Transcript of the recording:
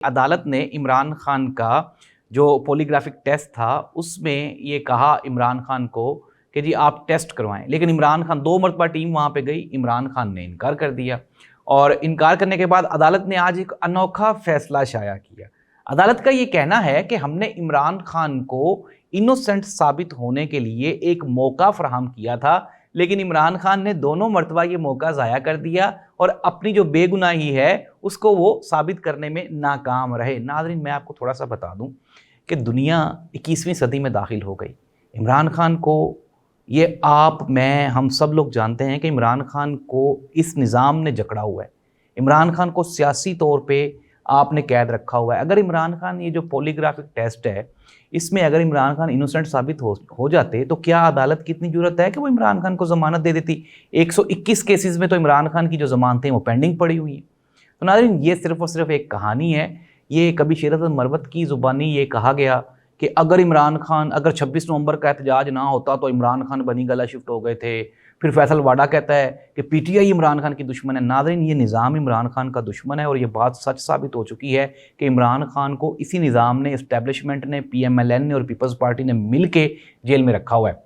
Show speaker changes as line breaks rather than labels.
عدالت نے عمران خان کا جو پولیگرافک ٹیسٹ تھا اس میں یہ کہا عمران خان کو کہ جی آپ ٹیسٹ کروائیں، لیکن عمران خان 2 مرتبہ ٹیم وہاں پہ گئی، عمران خان نے انکار کر دیا، اور انکار کرنے کے بعد عدالت نے آج ایک انوکھا فیصلہ شائع کیا۔ عدالت کا یہ کہنا ہے کہ ہم نے عمران خان کو انوسنٹ ثابت ہونے کے لیے ایک موقع فراہم کیا تھا، لیکن عمران خان نے دونوں مرتبہ یہ موقع ضائع کر دیا اور اپنی جو بے گناہی ہے اس کو وہ ثابت کرنے میں ناکام رہے۔ ناظرین، میں آپ کو تھوڑا سا بتا دوں کہ دنیا 21ویں صدی میں داخل ہو گئی۔ عمران خان کو یہ آپ میں ہم سب لوگ جانتے ہیں کہ عمران خان کو اس نظام نے جکڑا ہوا ہے، عمران خان کو سیاسی طور پہ آپ نے قید رکھا ہوا ہے۔ اگر عمران خان یہ جو پولیگرافک ٹیسٹ ہے اس میں اگر عمران خان انوسنٹ ثابت ہو جاتے تو کیا عدالت کی اتنی جرت ہے کہ وہ عمران خان کو ضمانت دے دیتی؟ 121 کیسز میں تو عمران خان کی جو ضمانتیں وہ پینڈنگ پڑی ہوئی ہیں۔ تو ناظرین، یہ صرف اور صرف ایک کہانی ہے۔ یہ کبھی شیرت المروت کی زبانی یہ کہا گیا کہ اگر 26 نومبر کا احتجاج نہ ہوتا تو عمران خان بنی گلہ شفٹ ہو گئے تھے۔ پھر فیصل واڈا کہتا ہے کہ P T I Imran Khan کی دشمن ہے۔ ناظرین، یہ نظام عمران خان کا دشمن ہے اور یہ بات سچ ثابت ہو چکی ہے کہ عمران خان کو اسی نظام نے، اسٹیبلشمنٹ نے، پی ایم ایل این نے اور پیپلز پارٹی نے مل کے جیل میں رکھا ہوا ہے۔